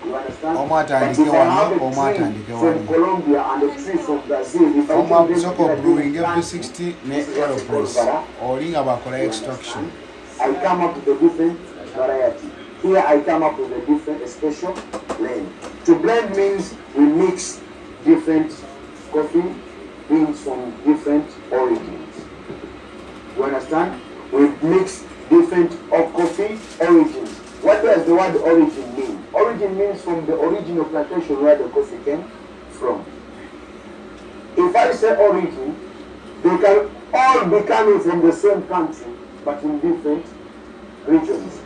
You understand? But if I have a tree from Colombia and a tree from Brazil, if I tell them brewing every 60 aeropress or extraction, I come up with a different variety. Here I come up with a different special blend. To blend means we mix different coffee beans from different origins. You understand? We mix different coffee origins. What does the word origin mean? Origin means from the original plantation where the coffee came from. If I say origin, they can all be coming from the same country, but in different regions.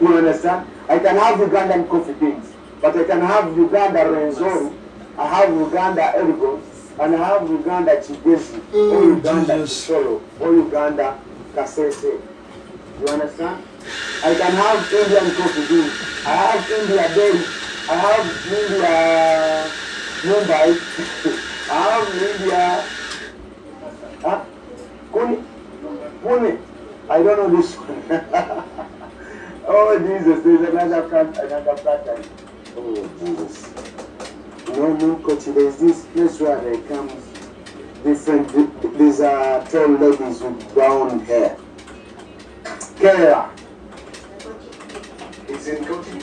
You understand? I can have Ugandan coffee beans, but I can have Uganda Renzori, I have Uganda Elgo, and I have Uganda Chibesi, or Uganda Chisolo, or Uganda Kasese. You understand? I can have Indian coffee beans. I have India Delhi. I have India Mumbai. I have India Pune. I don't know this one. Oh Jesus, there's another pattern. Oh Jesus. No, coach, there's this place where there comes different, these are tall ladies with brown hair. Kerala. It's in coaching.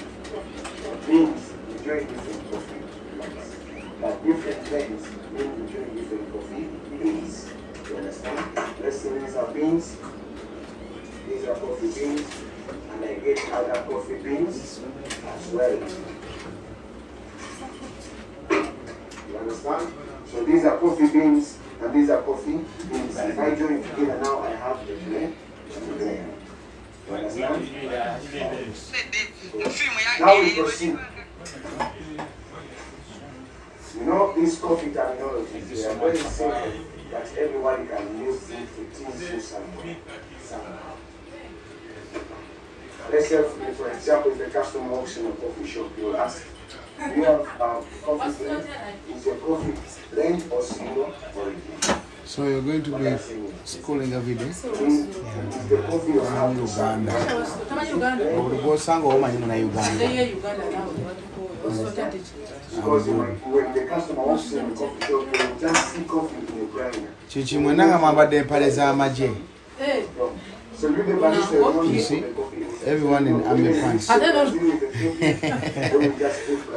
Beans, enjoy different coffee. But different blends mean enjoy different coffee beans. You understand? Let's say these are beans. These are coffee beans. And I get other coffee beans as well. You understand? So these are coffee beans and these are coffee beans. If I join together now, I have the blend. You understand? Now we proceed. You know, these coffee terminologies, they are very simple, that everybody can use them to teach you somewhere. Let's say, for example, if the customer walks in a coffee shop, you will ask, do you have coffee blend? Is your coffee blend or single origin? So you're going to be schooling every day? Is the coffee or Uganda. because when the customer walks in the coffee shop, they will just see coffee in the grinder. So you the barista, you see? Everyone in army pants.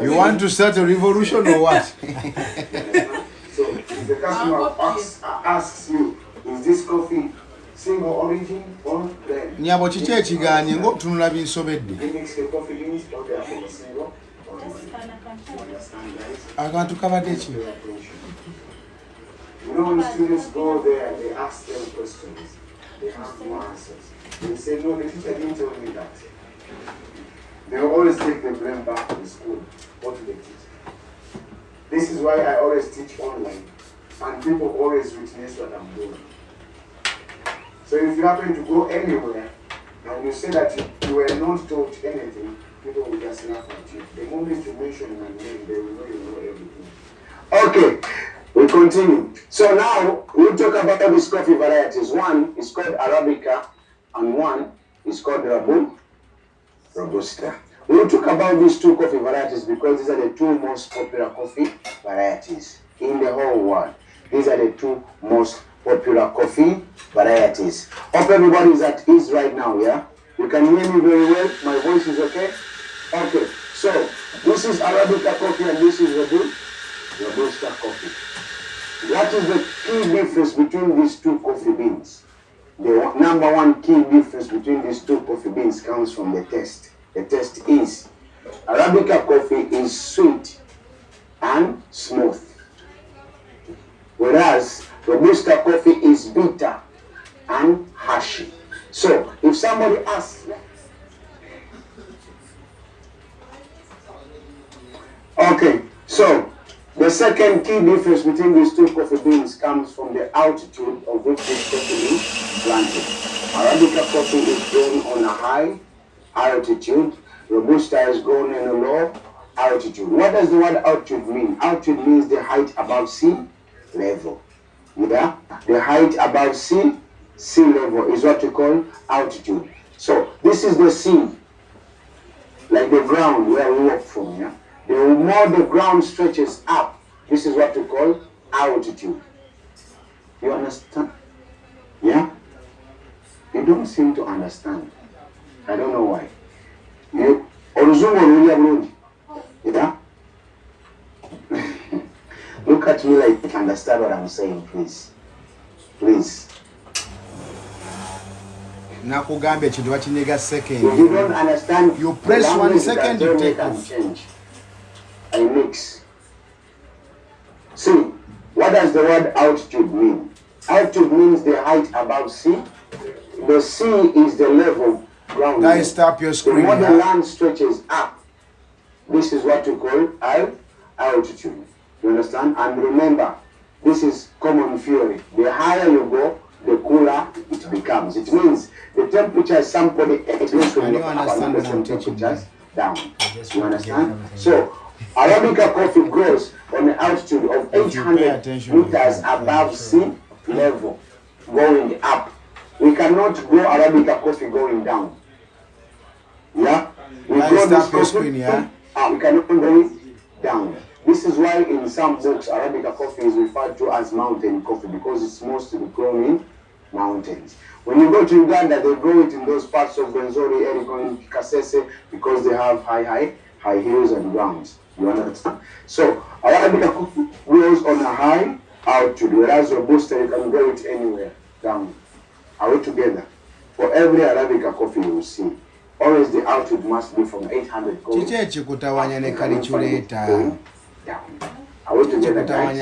You want to start a revolution or what? So if the customer asks you, is this coffee single origin or blend? You mix the coffee beans or they are from single origin. I want to cover this. You know when students go there and they ask them questions, they have no answers. They say, no, the teacher didn't tell me that. They always take the blame back to the school or to the teacher. This is why I always teach online, and people always witness what I'm doing. So if you happen to go anywhere, and you say that you were not taught anything, people will just laugh at you. The moment you mention my name, they will know you know everything. Okay, we continue. So now, we'll talk about these coffee varieties. One is called Arabica, and one is called Robusta. We'll talk about these two coffee varieties because these are the two most popular coffee varieties in the whole world. These are the two most popular coffee varieties. Hope everybody is at ease right now, yeah? You can hear me very well? My voice is okay? Okay, so this is Arabica coffee and this is Robusta coffee. What is the key difference between these two coffee beans? The number one key difference between these two coffee beans comes from the taste. The taste is Arabica coffee is sweet and smooth, whereas Robusta coffee is bitter and hashy. So if somebody asks, okay, so the second key difference between these two coffee beans comes from the altitude of which this coffee is planted. Arabica coffee is grown on a high altitude. Robusta is grown in a low altitude. What does the word altitude mean? Altitude means the height above sea level. Yeah? The height above sea level is what we call altitude. So this is the sea. Like the ground where we walk from, yeah? The more the ground stretches up, this is what we call altitude. You understand? Yeah? You don't seem to understand. I don't know why. You yeah? Look at me like you understand what I'm saying, please. Please. Nakugambe ekintu bakinyiga second. If you don't understand, you press 1 second, you take off. Change. I mix. See, what does the word altitude mean? Altitude means the height above sea. The sea is the level ground. Guys, stop your screen. The more the land stretches up, this is what we call altitude. You understand? And remember, this is common theory. The higher you go, the cooler it becomes. It means the temperature somebody explains when you understand the temperatures down. You understand? So Arabica coffee grows on an altitude of 800 meters above sea level, going up. We cannot grow Arabica coffee going down. Yeah? We grow this coffee, we cannot grow it down. This is why in some books Arabica coffee is referred to as mountain coffee, because it's mostly grown in mountains. When you go to Uganda, they grow it in those parts of Rwenzori, Eriko, Kasese, because they have high hills and grounds. You understand? So Arabica coffee grows on a high altitude, whereas Robusta you can grow it anywhere down. Are we together? For every Arabica coffee you will see, always the altitude must be from 800 going down. Are we together, guys?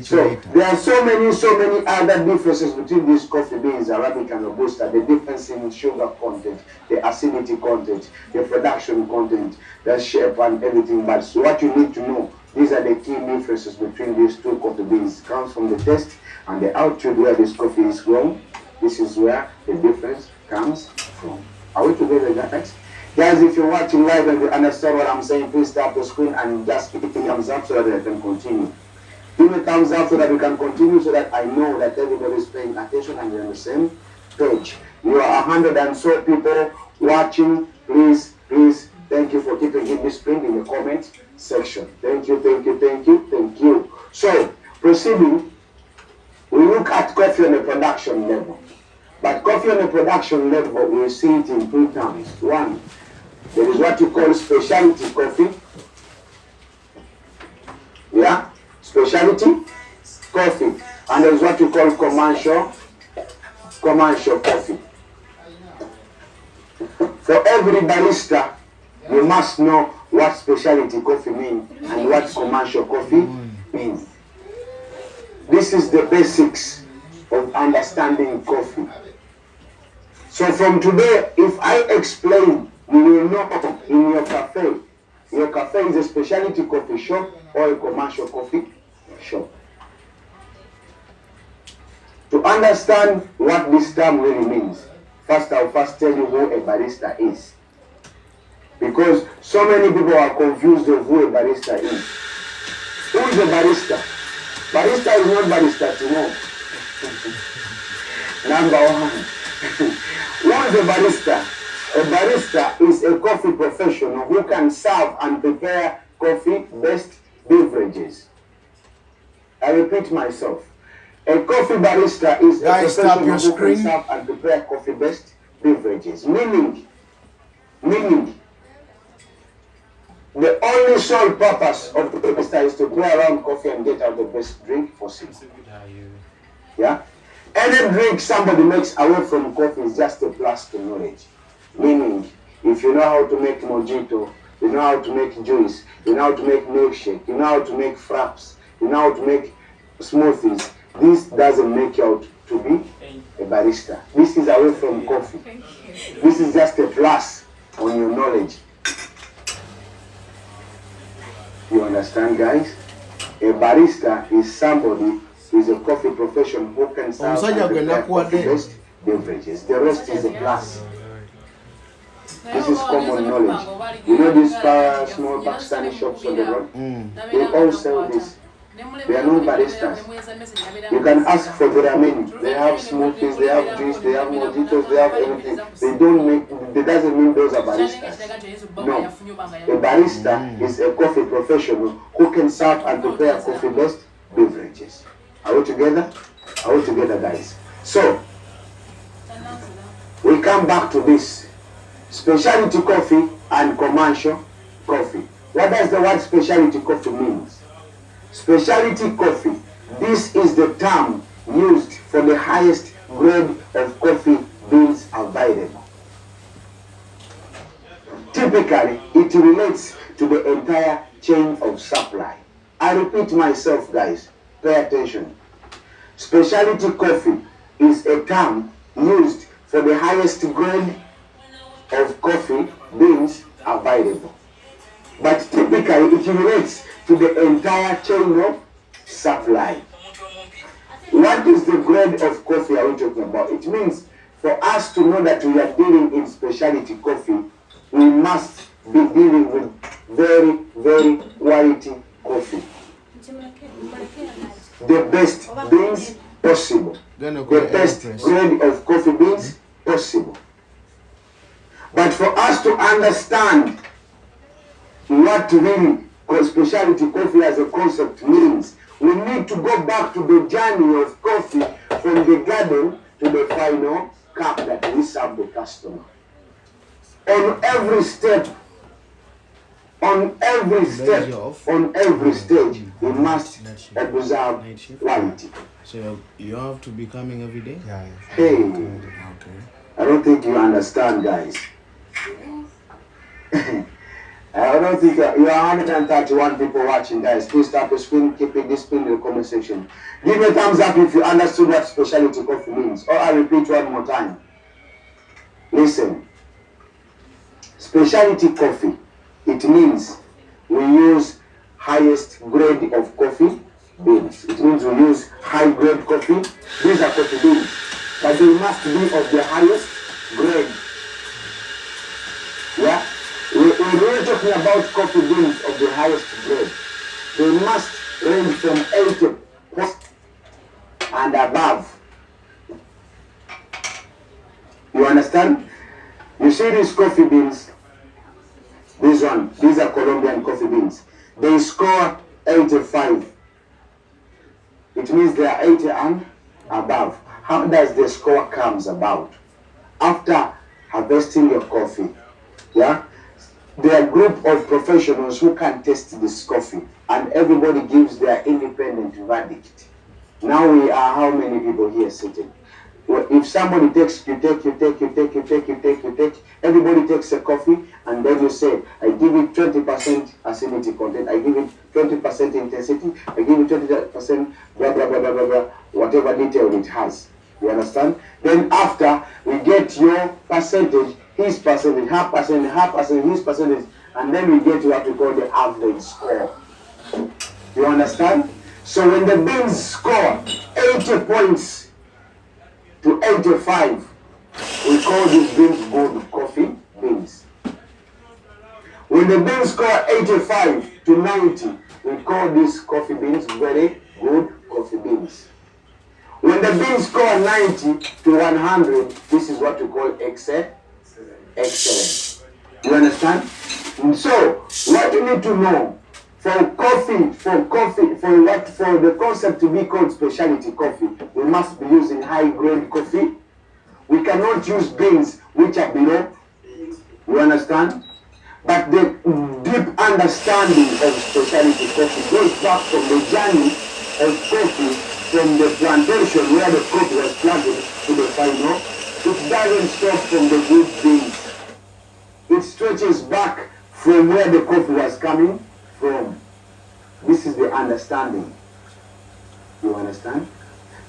So there are so many other differences between these coffee beans, Arabica and Robusta. The difference in sugar content, the acidity content, the production content, the shape and everything. But so what you need to know, these are the key differences between these two coffee beans. It comes from the taste and the altitude where this coffee is grown. This is where the difference comes from. Are we together, guys? Guys, if you're watching live and you understand what I'm saying, please tap the screen and just give it a thumbs up so that I can continue. Give me a thumbs up so that we can continue, so that I know that everybody is paying attention and we're on the same page. You are 100 and so people watching. Please, thank you for keeping in this print in the comment section. Thank you. So, proceeding, we look at coffee on the production level. But coffee on the production level, we see it in two terms. One, there is what you call specialty coffee. Yeah? Specialty coffee. And there is what you call commercial coffee. For every barista, you must know what specialty coffee means and what commercial coffee means. This is the basics of understanding coffee. So from today, if I explain, you will know in your cafe is a specialty coffee shop or a commercial coffee shop. To understand what this term really means, I'll first tell you who a barista is. Because so many people are confused of who a barista is. Who is a barista? Barista is not Barista TIMO. Number one. Who is a barista? A barista is a coffee professional who can serve and prepare coffee-based beverages. I repeat myself. A coffee barista is a professional who can serve and prepare coffee-based beverages. Meaning, the only sole purpose of the barista is to play around coffee and get out the best drink possible. Yeah? Any drink somebody makes away from coffee is just a plus to knowledge. Meaning, if you know how to make mojito, you know how to make juice, you know how to make milkshake, you know how to make fraps, you know how to make smoothies, this doesn't make you out to be a barista. This is away from coffee. This is just a plus on your knowledge. You understand, guys? A barista is somebody who is a coffee professional who can serve and prepare coffee-based beverages. The rest is a plus. This is common knowledge. You know these small Pakistani shops on the road? They all sell this. They are not baristas. You can ask for the ramen. They have smoothies, they have juice, they have mojitos, they have everything. That doesn't mean those are baristas. No. A barista is a coffee professional who can serve and prepare coffee-based beverages. Are we together? Are we together, guys? So, we come back to this. Specialty coffee and commercial coffee. What does the word specialty coffee mean? Specialty coffee. This is the term used for the highest grade of coffee beans available. Typically, it relates to the entire chain of supply. I repeat myself, guys. Pay attention. Specialty coffee is a term used for the highest grade of coffee beans available. But typically, it relates to the entire chain of supply. What is the grade of coffee are we talking about? It means for us to know that we are dealing in specialty coffee, we must be dealing with very, very quality coffee. The best beans possible. The best grade of coffee beans possible. But for us to understand what really specialty coffee as a concept means, we need to go back to the journey of coffee from the garden to the final cup that we serve the customer. On every step, on every stage, we must observe quality. So you have to be coming every day? Yeah. Hey, Okay. I don't think you understand, guys. I don't think you are 131 people watching, guys. Please tap the screen, keep it this in the comment section. Give me a thumbs up if you understood what specialty coffee means. Or I'll repeat one more time. Listen. Specialty coffee, it means we use highest grade of coffee beans. It means we use high grade coffee. These are coffee beans, but they must be of the highest grade. Yeah? We're talking about coffee beans of the highest grade. They must range from 80 and above. You understand? You see these coffee beans? These are Colombian coffee beans. They score 85. It means they are 80 and above. How does the score comes about? After harvesting your coffee, yeah? There are a group of professionals who can test this coffee, and everybody gives their independent verdict. Now we are how many people here sitting? Well, if somebody takes, you take, everybody takes a coffee, and then you say, I give it 20% acidity content, I give it 20% intensity, I give it 20% blah, blah, blah, blah, blah, blah, whatever detail it has. You understand? Then after, we get your percentage, his percentage, her percentage, his percentage, and then we get what we call the average score. You understand? So when the beans score 80 points to 85, we call these beans good coffee beans. When the beans score 85 to 90, we call these coffee beans very good coffee beans. When the beans score 90 to 100, this is what we call excellent. You understand? And so, what you need to know for the concept to be called specialty coffee, we must be using high grade coffee. We cannot use beans which are below. You understand? But the deep understanding of specialty coffee goes back from the journey of coffee from the plantation where the coffee was planted to the final. It doesn't stop from the good beans. It stretches back from where the coffee was coming from. This is the understanding. You understand?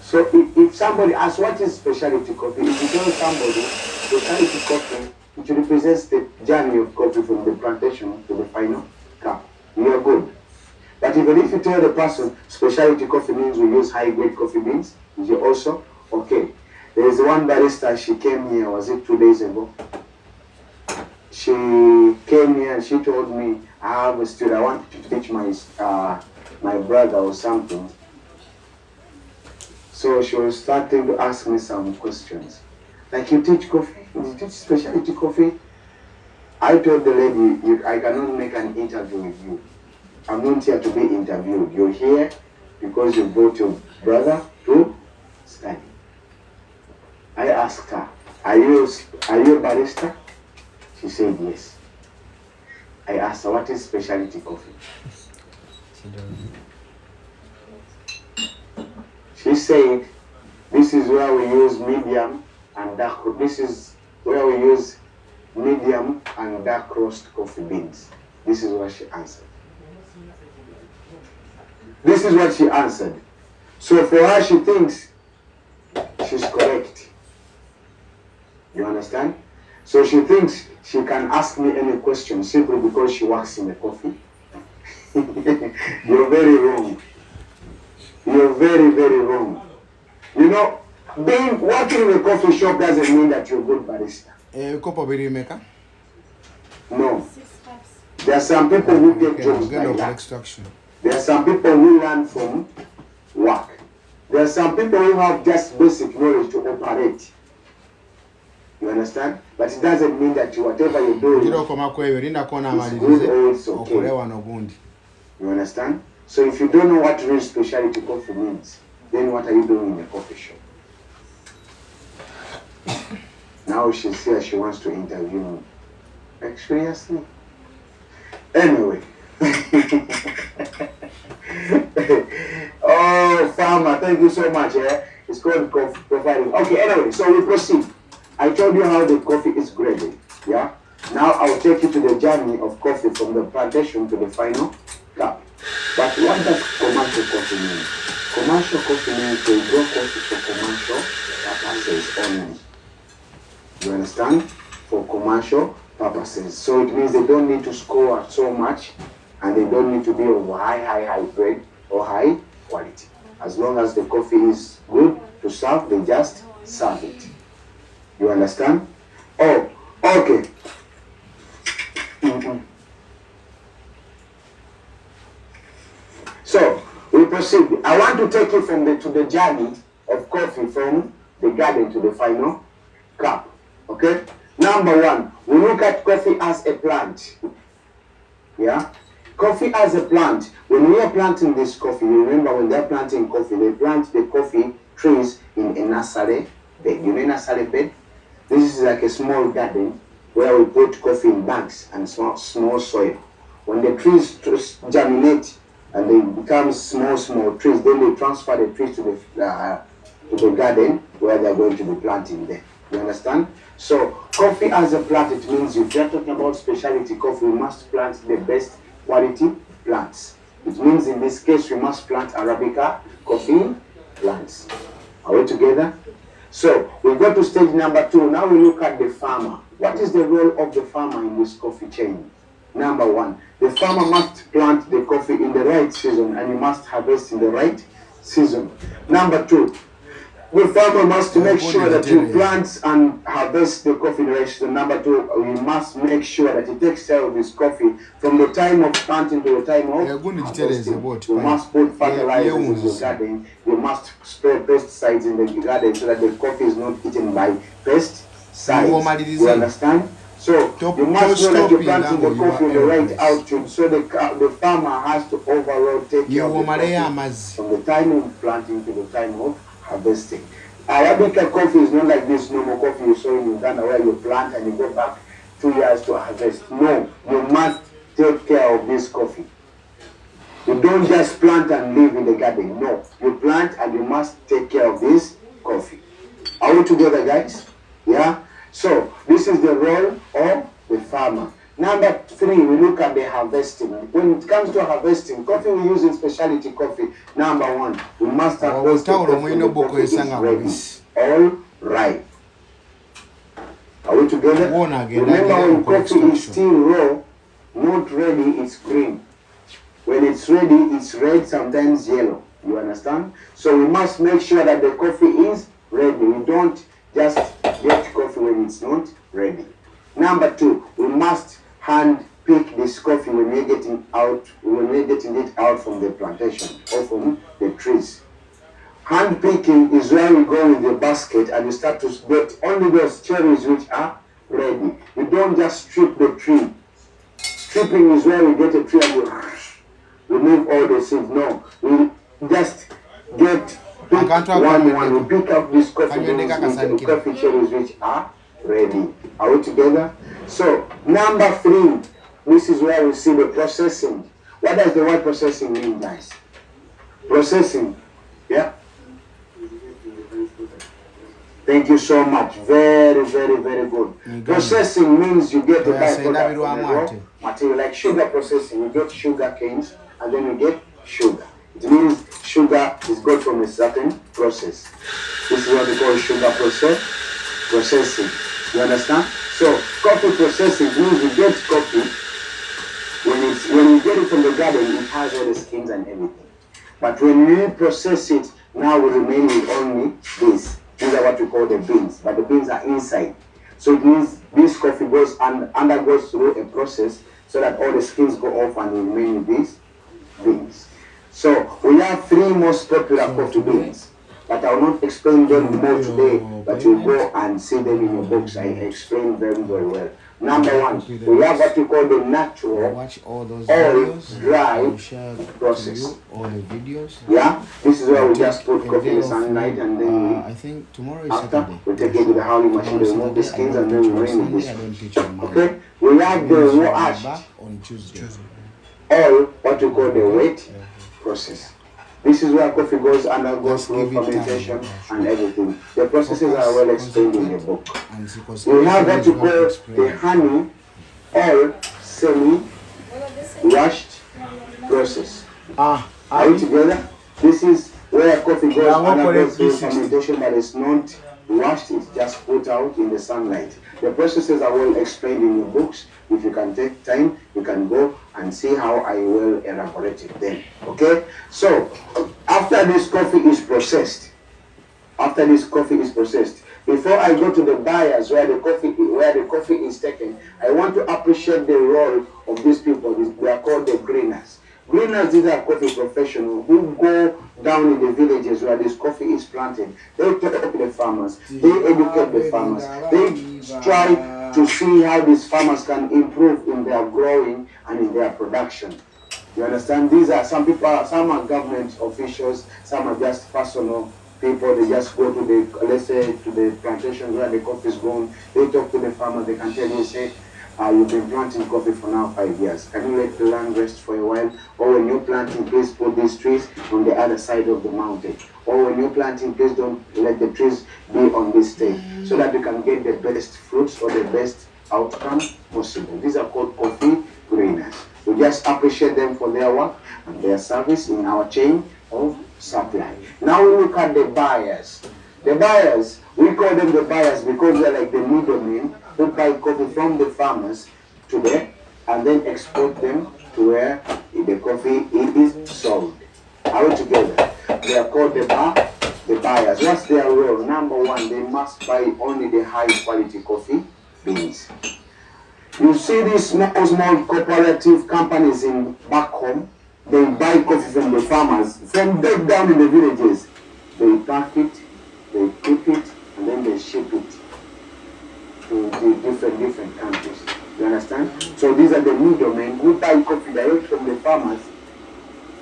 So if somebody asks what is specialty coffee, if you tell somebody specialty coffee, it represents the journey of coffee from the plantation to the final cup. You are good. But even if you tell the person specialty coffee means we use high grade coffee beans, you also okay. There is one barista, she came here, was it 2 days ago? She came here and she told me, I have a student, I want to teach my my brother or something. So she was starting to ask me some questions. Like, you teach coffee? You teach specialty coffee? I told the lady, I cannot make an interview with you. I'm not here to be interviewed. You're here because you brought your brother to study. I asked her, are you a barista? She said yes. I asked her, what is specialty coffee? She said, this is where we use medium and dark. This is where we use medium and dark roast coffee beans. This is what she answered. This is what she answered. So for her, she thinks she's correct. You understand? So she thinks she can ask me any question simply because she works in the coffee. You're very wrong. You're very, very wrong. You know, working in a coffee shop doesn't mean that you're a good barista. Maker? No. There are some people who get jobs like that. There are some people who learn from work. There are some people who have just basic knowledge to operate. You understand? But it doesn't mean that whatever you do is good or it's okay. You understand? So if you don't know what real specialty coffee means, then what are you doing in a coffee shop? Now she's here, she wants to interview me. Like, seriously? Anyway. Oh, farmer, thank you so much. It's called coffee providing. Okay, anyway, so we proceed. I told you how the coffee is graded. Yeah? Now I'll take you to the journey of coffee from the plantation to the final cup. But what does commercial coffee mean? Commercial coffee means they grow coffee for commercial purposes only. You understand? For commercial purposes. So it means they don't need to score so much and they don't need to be of high grade or high quality. As long as the coffee is good to serve, they just serve it. You understand? Oh, okay. So we proceed. I want to take you to the journey of coffee from the garden to the final cup. Okay? Number one, we look at coffee as a plant. Yeah? Coffee as a plant. When we are planting this coffee, you remember when they're planting coffee, they plant the coffee trees in a nursery bed. You know nursery bed? This is like a small garden where we put coffee in bags and small soil. When the trees germinate and they become small trees, then they transfer the trees to the garden where they're going to be planting there. You understand? So coffee as a plant, it means if you're talking about specialty coffee, we must plant the best quality plants. It means in this case we must plant Arabica coffee plants. Are we together? So we go to stage number 2. Now we look at the farmer. What is the role of the farmer in this coffee chain? Number 1, the farmer must plant the coffee in the right season and he must harvest in the right season. Number 2, the farmer must make sure that he plants and harvests the coffee in the right season. Number 2, he must make sure that he takes care of his coffee from the time of planting to the time of harvesting. You must put fertilizers in your garden. You must spray pesticides in the garden so that the coffee is not eaten by pesticides. You understand? So you must know that you're planting the coffee in the right altitude. So the farmer has to overall take care of the coffee from the time of planting to the time of harvesting. Arabica coffee is not like this normal coffee you saw in Uganda where you plant and you go back 2 years to harvest. No, you must take care of this coffee. You don't just plant and live in the garden. No, you plant and you must take care of this coffee. Are we together, guys? Yeah? So this is the role of the farmer. Number 3, we look at the harvesting. When it comes to harvesting, coffee we use in specialty coffee. Number 1, we must harvest the coffee when the coffee is ready. All right. Are we together? Remember, when coffee is still raw, not ready, it's green. When it's ready, it's red, sometimes yellow. You understand? So we must make sure that the coffee is ready. We don't just get coffee when it's not ready. Number 2, we must hand pick this coffee when you're getting it out from the plantation or from the trees. Hand picking is where you go with the basket and you start to get only those cherries which are ready. You don't just strip the tree. Stripping is where you get a tree and you remove all the seeds. No, we just get pick one. We pick up this coffee cherries which are ready. Are we together? So number 3, this is where we see the processing. What does the word processing mean, guys? Processing, yeah. Thank you so much. Very, very, very good. Processing means you get a byproduct from the raw material, like sugar processing. You get sugar canes and then you get sugar. It means sugar is got from a certain process. This is what we call sugar processing. You understand? So coffee processing means you get coffee. When you get it from the garden, it has all the skins and everything. But when we process it, now we remain with only this. These are what we call the beans, but the beans are inside. So it means this coffee goes and undergoes through a process so that all the skins go off and we remain with these beans. So we have 3 most popular coffee beans, but I will not explain them more today, but you go and see them in your books. I explain them very well. Number 1, we have what we call the natural oil dry process. All the videos. Yeah, this is where we just put coffee in the sunlight and then I think tomorrow is after Saturday. we take it with the howling machine, remove the skins and then we rain with this. I don't teach on Monday. Okay, we have the washed Back on Tuesday. oil, what we call the wet process. This is where coffee goes undergoes through fermentation and everything. The processes are well explained in the book. We have what we call the honey oil semi-washed process. Are we together? This is where coffee goes undergoes through fermentation, but it's not washed, it's just put out in the sunlight. The processes are well explained in your books. If you can take time, you can go and see how I will elaborate it then. Okay? So, after this coffee is processed, before I go to the buyers where the coffee is taken, I want to appreciate the role of these people. They are called the greeners. Greeners, these are coffee professionals who go down in the villages where this coffee is planted. They talk to the farmers, they educate the farmers, they try to see how these farmers can improve in their growing and in their production. You understand? These are some people, some are government officials, some are just personal people. They just go to the, let's say, to the plantations where the coffee is grown. They talk to the farmers, they can tell you, say, you've been planting coffee for now 5 years. Can you let the land rest for a while? Or when you're planting, please put these trees on the other side of the mountain. Or when you're planting, please don't let the trees be on this stage, so that you can get the best fruits or the best outcome possible. These are called coffee greeners. We just appreciate them for their work and their service in our chain of supply. Now we look at the buyers. The buyers, we call them the buyers because they're like the middlemen who buy coffee from the farmers to them and then export them to where the coffee is sold. Are we together? They are called the buyers. What's their role? Number 1, they must buy only the high quality coffee beans. You see these small cooperative companies in back home, they buy coffee from the farmers, from deep down in the villages. They pack it, they keep it, and then they ship it to the different countries. You understand? So these are the middlemen who buy coffee direct from the farmers,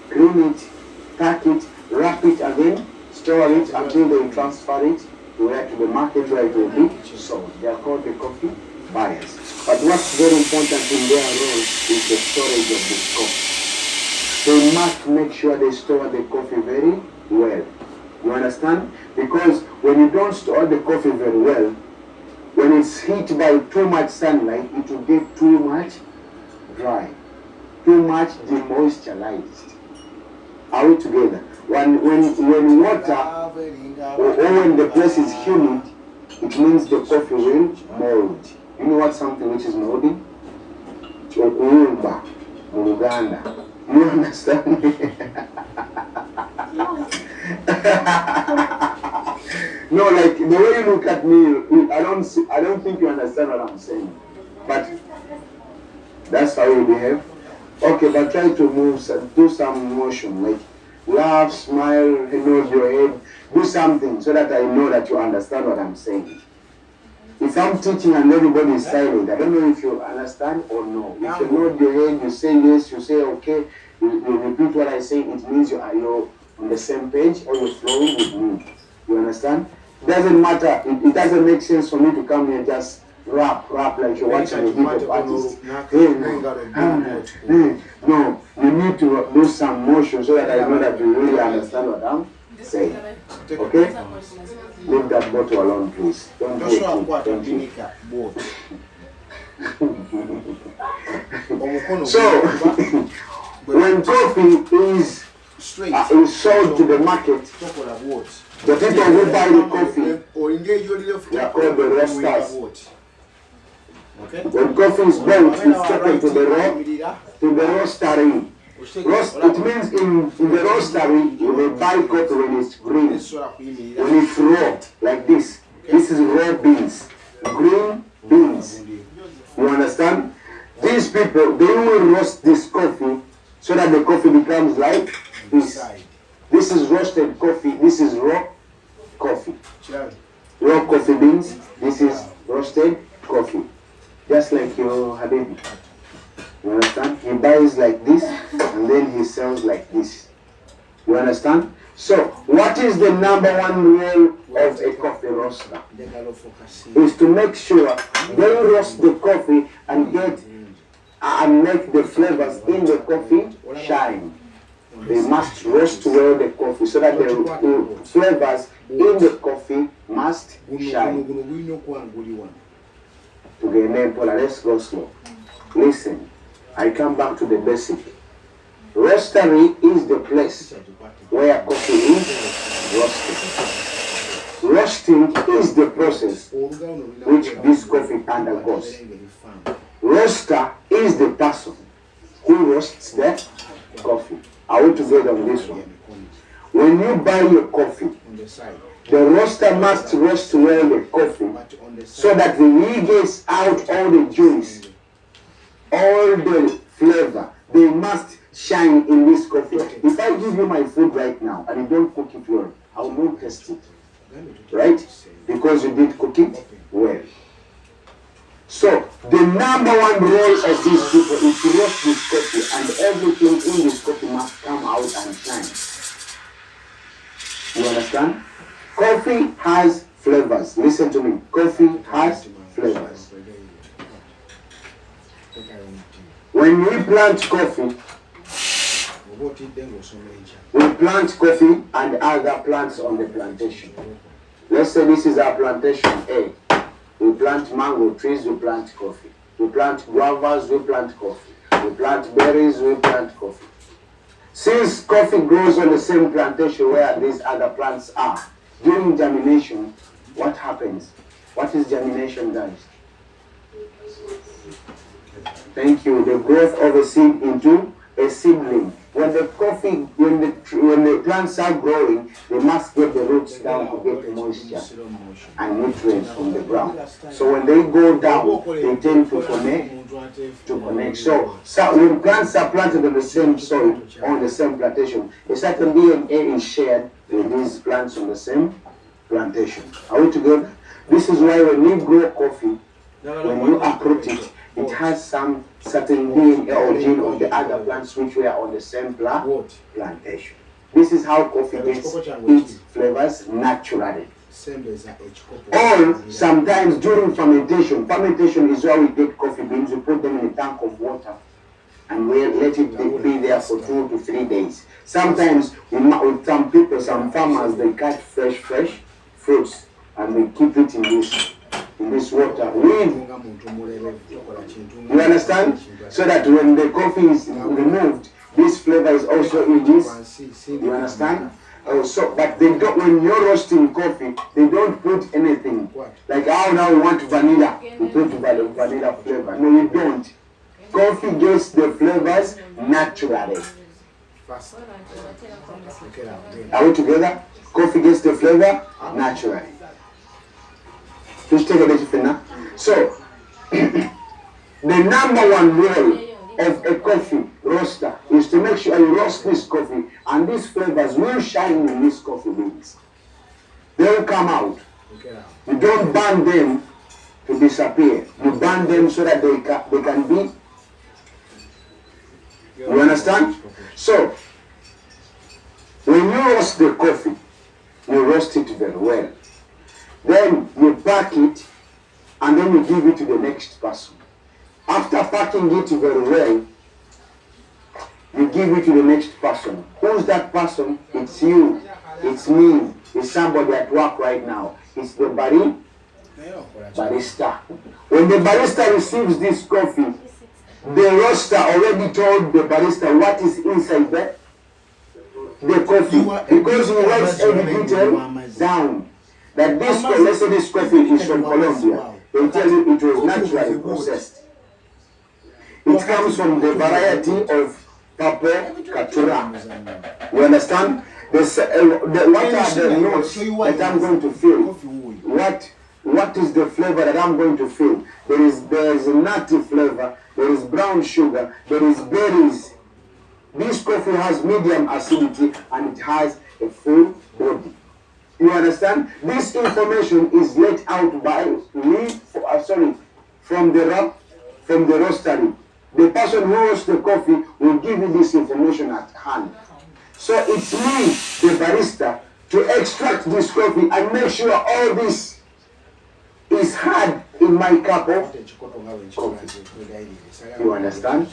clean it, pack it, wrap it again, store it until they transfer it to the market where it will be sold. They are called the coffee buyers. But what's very important in their role is the storage of the coffee. They must make sure they store the coffee very well. You understand? Because when you don't store the coffee very well, when it's hit by too much sunlight, it will get too much dry, too much demoisturized. Are we together? When water or when the place is humid, it means the coffee will mold. You know what something which is moldy? Chokuumba, Uganda. You understand me? No, like the way you look at me, I don't think you understand what I'm saying. But That's how you behave. Okay, but try to move, do some motion, like laugh, smile, nod your head, do something so that I know that you understand what I'm saying. If I'm teaching and everybody is silent, I don't know if you understand or no. If you nod your head, you say yes, you say okay, you repeat what I say, it means you're on the same page or you're flowing with me. You understand? It doesn't matter. It doesn't make sense for me to come here just rap like you're watching a hip hop artist. No, you need to do some motion so that I know that you really understand what I'm saying. Okay? Leave that bottle alone, please. Don't do it. Thank you. So, when coffee is sold to the market, the people who buy the coffee, they are called the roasters. When coffee is bought, it's taken to the roastery. It means in the roastery, they buy coffee when it's green. When it's raw, like this. This is raw beans. Green beans. You understand? These people, they will roast this coffee so that the coffee becomes like this. This is roasted coffee. This is raw coffee. Raw coffee beans. This is roasted coffee. Just like your Habibi. You understand? He buys like this and then he sells like this. You understand? So, what is the number one rule of a coffee roaster? Is to make sure they roast the coffee and make the flavors in the coffee shine. They must roast well the coffee so that the flavors in the coffee must shine. Let's go slow. Listen, I come back to the basic. Roastery is the place where coffee is roasted. Roasting is the process which this coffee undergoes. Roaster is the person who roasts the coffee. Are we together on this one? When you buy your coffee, the roaster must roast well the coffee so that he gets out all the juice, all the flavor. They must shine in this coffee. If I give you my food right now and you don't cook it well, I will not taste it. Right? Because you did cook it well. So, the number one role of these people is to roast this coffee, and everything in this coffee must come out and shine. You understand? Coffee has flavors. Listen to me. Coffee has flavors. When we plant coffee, we plant coffee and other plants on the plantation. Let's say this is our plantation A. We plant mango trees, we plant coffee. We plant guavas, we plant coffee. We plant berries, we plant coffee. Since coffee grows on the same plantation where these other plants are, during germination, what happens? What is germination, guys? Thank you. The growth of a seed into a seedling. When the plants are growing, they must get the roots down to get the moisture and nutrients from the ground. So when they go down, they tend to connect. So when plants are planted on the same soil, on the same plantation, a certain DNA is shared with these plants on the same plantation. Are we together? This is why when you grow coffee, when you uproot it, it has some certain DNA or gene of the other plants which were on the same plantation. This is how coffee gets its flavors naturally. Or sometimes during fermentation is where we get coffee beans, we put them in a tank of water and we let it be there for 2 to 3 days. Sometimes with some people, some farmers, they cut fresh fruits and they keep it in this water. You understand? So that when the coffee is removed, this flavor is also in this. You understand? But they don't. When you're roasting coffee, they don't put anything. Like now we want vanilla, we put vanilla flavor. No, you don't. Coffee gets the flavors naturally. Are we together? Coffee gets the flavor naturally. So, The number one role of a coffee roaster is to make sure you roast this coffee and these flavors will shine in these coffee beans. They will come out. You don't burn them to disappear. You burn them so that they can be. You understand? So, when you roast the coffee, you roast it very well. Then you pack it and then you give it to the next person. After packing it very well, you give it to the next person. Who's that person? It's you. It's me. It's somebody at work right now. It's the barista. When the barista receives this coffee, the roaster already told the barista what is inside the coffee. Because he writes every detail down. That this, let's say this coffee is from Colombia. They tell you it was naturally processed. It comes from the variety of Pape Katura. You understand? What are the notes that I'm going to feel? What is the flavor that I'm going to feel? There is nutty flavor, there is brown sugar, there is berries. This coffee has medium acidity and it has a full body. You understand? This information is let out by from the roastery. The person who roasts the coffee will give you this information at hand. So it's me, the barista, to extract this coffee and make sure all this is had in my cup of coffee. You understand?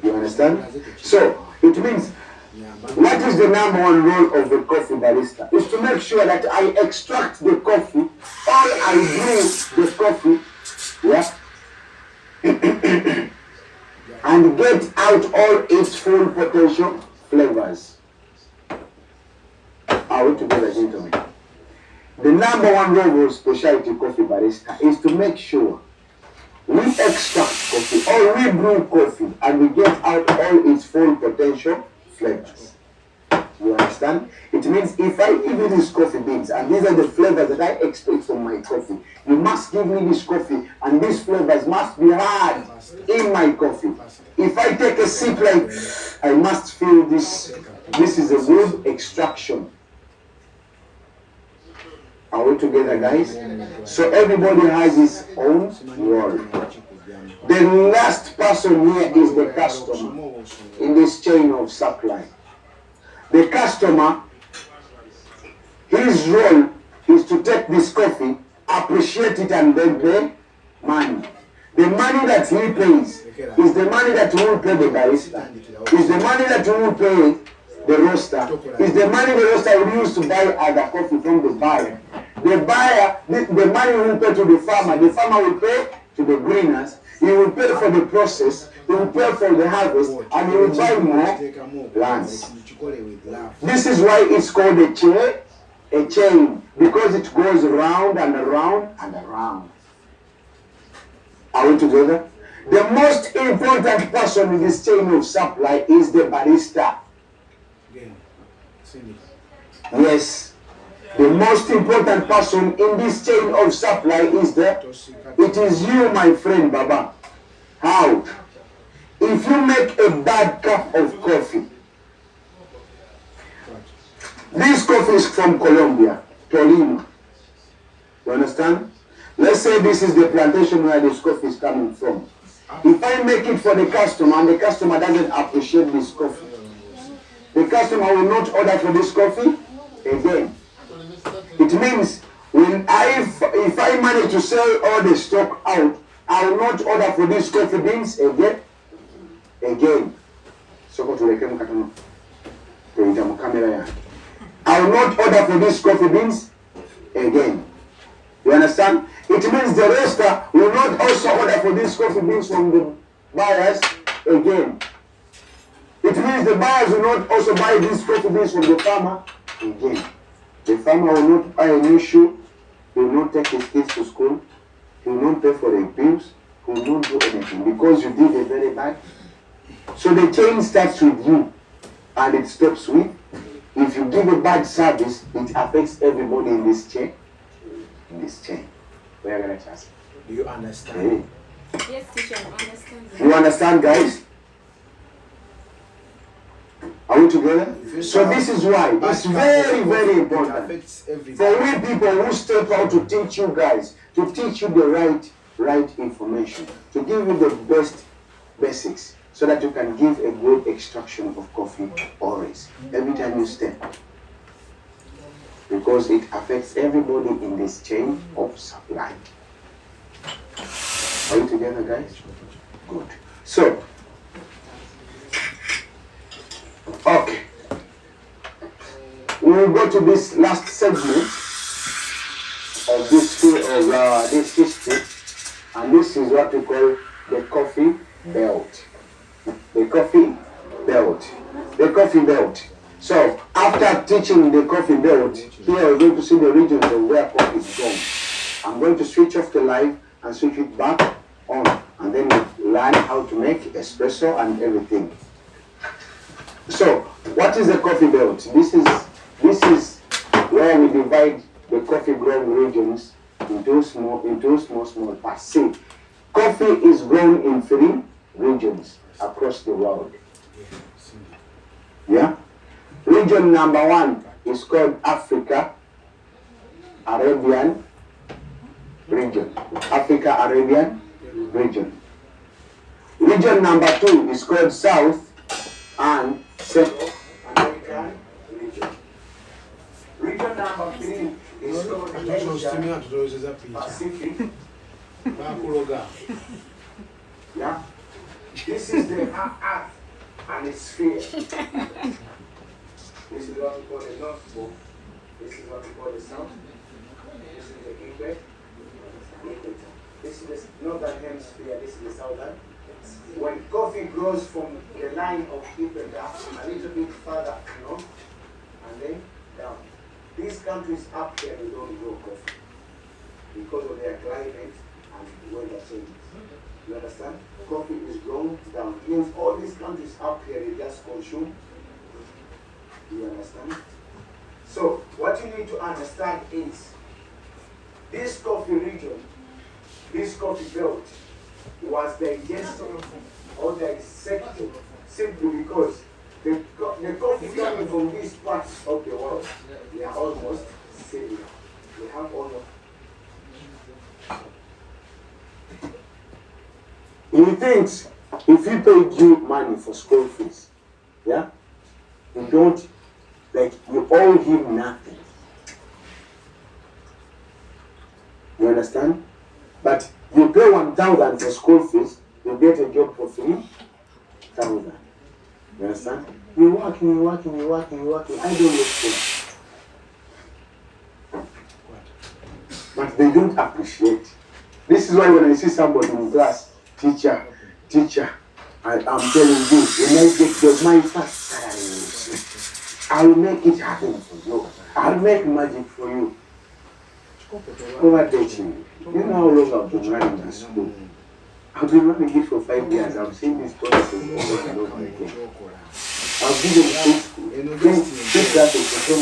You understand? So it means, what is the number one role of the coffee barista? Is to make sure that I extract the coffee, or I brew the coffee, yeah, and get out all its full potential flavors. Are we together, gentlemen? The number one role of specialty coffee barista is to make sure we extract coffee or we brew coffee and we get out all its full potential flavors. You understand? It means if I give you these coffee beans and these are the flavors that I expect from my coffee, you must give me this coffee and these flavors must be had in my coffee. If I take a sip, like, I must feel this. This is a good extraction. Are we together, guys? So everybody has his own role. The last person here is the customer in this chain of supply. The customer, his role is to take this coffee, appreciate it, and then pay money. The money that he pays is the money that will pay the barista, is the money that will pay the roaster, is the money the roaster will use to buy other coffee from the buyer. The buyer, the money will pay to the farmer will pay to the greeners, he will pay for the process, he will pay for the harvest, and he will buy more lands. This is why it's called a chain, because it goes round and around and around. Are we together? The most important person in this chain of supply is the barista. Yes. The most important person in this chain of supply is it is you, my friend Baba. How? If you make a bad cup of coffee, this coffee is from Colombia, TIMO. You understand? Let's say this is the plantation where this coffee is coming from. If I make it for the customer and the customer doesn't appreciate this coffee, the customer will not order for this coffee again. It means if I manage to sell all the stock out, I will not order for these coffee beans again. I will not order for these coffee beans again. You understand? It means the roaster will not also order for these coffee beans from the buyers again. It means the buyers will not also buy these coffee beans from the farmer again. The farmer will not buy a new shoe, he will not take his kids to school, he will not pay for their bills, he will not do anything because you did a very bad. So the chain starts with you and it stops with, if you give a bad service, it affects everybody in this chain. We are going to trust. Do you understand? Yes, teacher, I understand. You understand, guys? Are we together? So this is why it's very, very important for we people who step out to teach you guys, to teach you the right information, to give you the best basics, so that you can give a good extraction of coffee always, every time you step. Because it affects everybody in this chain of supply. Are you together, guys? Good. So, okay. We will go to this last segment of this history, and this is what we call the coffee belt. The coffee belt. The coffee belt. So, after teaching the coffee belt, here we're going to see the regions of where coffee is grown. I'm going to switch off the light and switch it back on, and then we learn how to make espresso and everything. So, what is the coffee belt? This is where we divide the coffee growing regions into small parts. See, coffee is grown in 3 regions across the world. Yeah? Region number 1 is called Africa Arabian region. Africa Arabian region. Region number 2 is called South and Central American region. Region number 3 is called Asia Pacific. Yeah. This is the Earth and its sphere. This is what we call the North Pole. This is what we call the South. This is the equator. This is the northern hemisphere. This is the southern. When coffee grows from the line of equator a little bit further north and then down. These countries up here, they don't grow coffee because of their climate and weather changes. You understand? Coffee is grown down. It means all these countries up here, they just consume. You understand? So, what you need to understand is this coffee region, this coffee belt, was digested or dissected simply because the coffee coming from these parts of the world, they are almost similar. They have almost. He thinks if he paid you money for school fees, yeah, you don't, like, you owe him nothing. You understand? But you pay 1,000 for school fees, you get a job for 3,000. You understand? You're working. I don't look for. But they don't appreciate. This is why when I see somebody in class, teacher, I'm telling you, when I get my first salary, I'll make it happen for you. I'll make magic for you. Over teaching. You know how long I've been running this school? I've been running it for 5 years. I've seen this process over and over again. I've given school. This that is the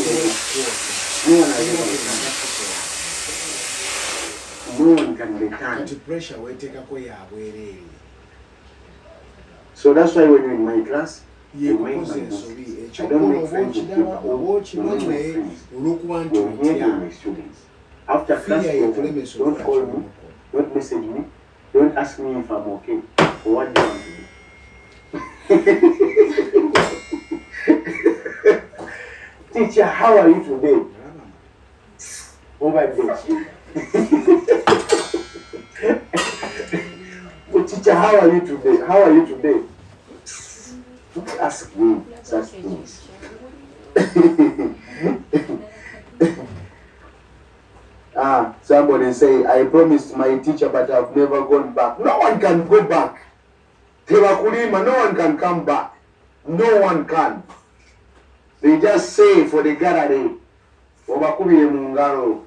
no one has ever no one can return. So that's why when you're in my class, you make my business. I don't make friends with people. You make my friends. You're here with my students. After class, don't call me, don't message me, don't ask me if I'm okay, or what do you want to do. Teacher, how are you today? Over there. Teacher, how are you today? How are you today? Don't ask me such things. Somebody say, I promised my teacher, but I've never gone back. No one can go back. Tewakulima, no one can come back. No one can. They just say for the gallery, Obakubire mungalo.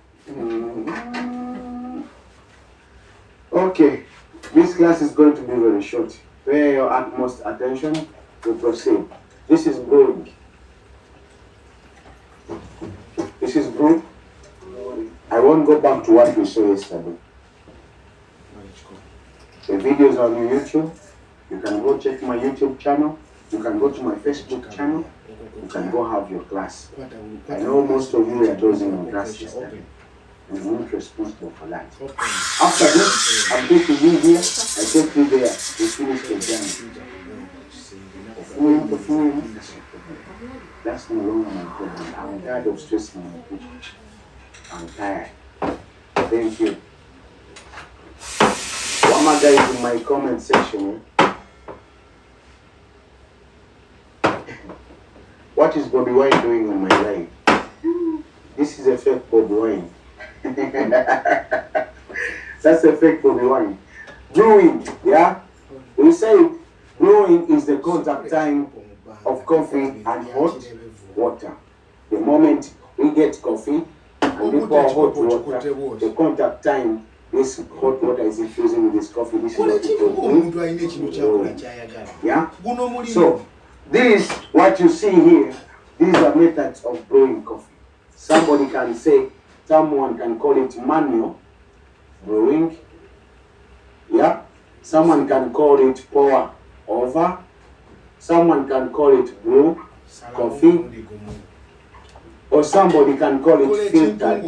Okay, this class is going to be very short. Pay your utmost attention to proceed. This is brewing. This is brewing. I won't go back to what we saw yesterday. The videos on YouTube. You can go check my YouTube channel. You can go to my Facebook channel. You can go have your class. I know most of you are dozing on class system. And I'm not responsible for that. After this, I'm taking you here. I take you there. We finish the journey. That's no longer my problem. I'm tired of stressing my people. I'm tired. Thank you. One more guys in my comment section. What is Bobby Wine doing on my life? This is a fake Bobby Wine. That's a fake Bobby Wine. Brewing, yeah? We say brewing is the contact time of coffee and hot water. The moment we get coffee and we pour hot water, the contact time this hot water is infusing with this coffee. This is what it is. Yeah? So, this, what you see here, these are methods of brewing coffee. Somebody can say, someone can call it manual brewing. Yeah? Someone can call it pour over. Someone can call it brew coffee. Or somebody can call it filtered.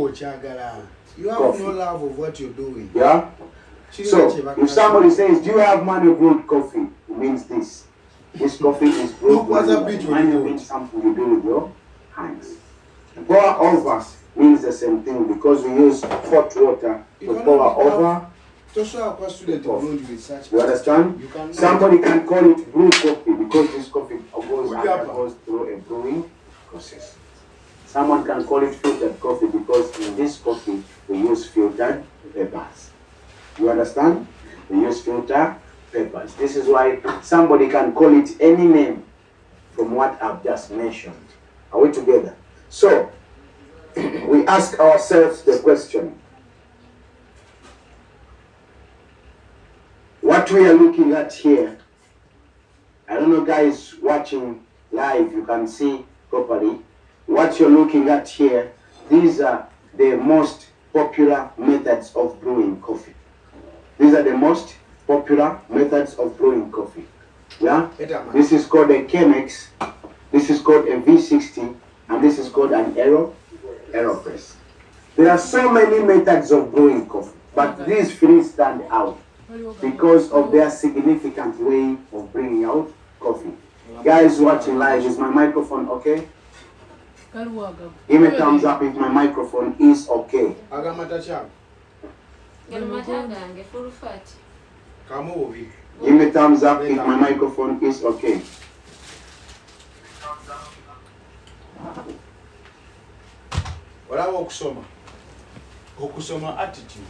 You have coffee. No love of what you're doing. Yeah? So, if somebody says, do you have manual brewed coffee? It means this. This coffee is brewed. Manual means something you do with your hands. Pour over means the same thing because we use hot water to pour over. You understand? Somebody can call it brew coffee because this coffee goes through a brewing process. Someone can call it filtered coffee because in this coffee we use filtered peppers. You understand? We use filtered peppers. This is why somebody can call it any name from what I've just mentioned. Are we together? So, we ask ourselves the question. What we are looking at here, I don't know guys watching live, you can see properly. What you're looking at here, these are the most popular methods of brewing coffee. These are the most popular methods of brewing coffee. Yeah? This is called a Chemex, this is called a V60, and this is called an AeroPress. There are so many methods of brewing coffee, but these three stand out because of their significant way of bringing out coffee. Guys watching live, is my microphone okay? Give me a thumbs up if my microphone is okay. Give me a thumbs up if my microphone is okay. Okusoma attitude.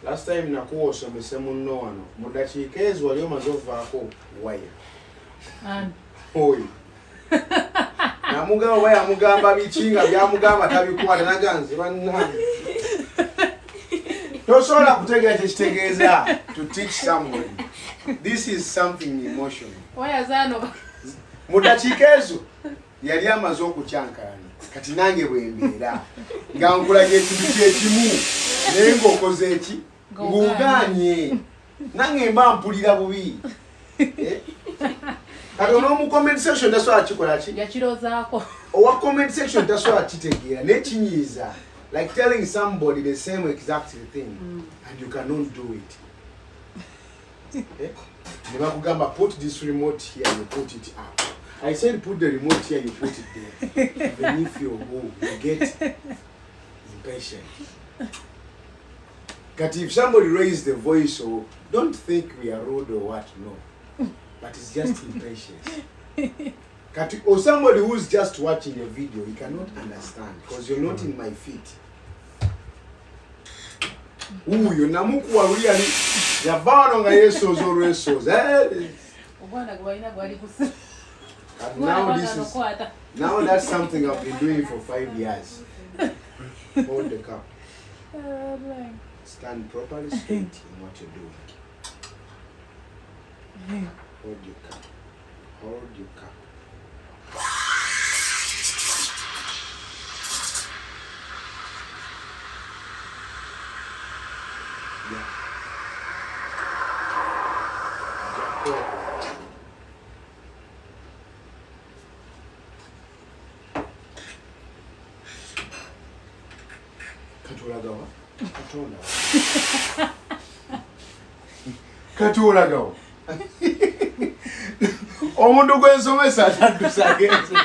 Last time nakuwa osomese munno wano mu dakiika ezo wali omaze ovaako waya. Oyo namugamba waya amugamba biki nga byamugamba tabikwata naganze bannange. Tosobola kutegeera tekitegeeza to teach somebody. This is something emotional. Waya zano mu dakiika ezo yali amaze okukyankalana kati nange bwembeera nga nkulaga ekintu kyekimu naye ng'okoze eki ng'ogaanye nange mba mpulira bubi. Kati on'omu comment section tasobola kikola ki yakirozaako owa comment section tasobola kitegeera n'ekinyiiza like telling somebody the same exact thing and you cannot do it. Ne bakugamba put this remote here and you put it up. I said put the remote here, you put it there. Even if you get impatient. But if somebody raised the voice, or don't think we are rude or what, no. But it's just impatience. Or somebody who's just watching a video, he cannot understand because you're not in my feet. Ooh, you're namuku wa really. Yabano nga yeso zoro yeso. Now that's something I've been doing for 5 years. Hold the cup. Stand properly straight in what you're doing. Hold your cup. Hold your cup. Katulagawo. Omuntu gwensomesa ataddusa agenze.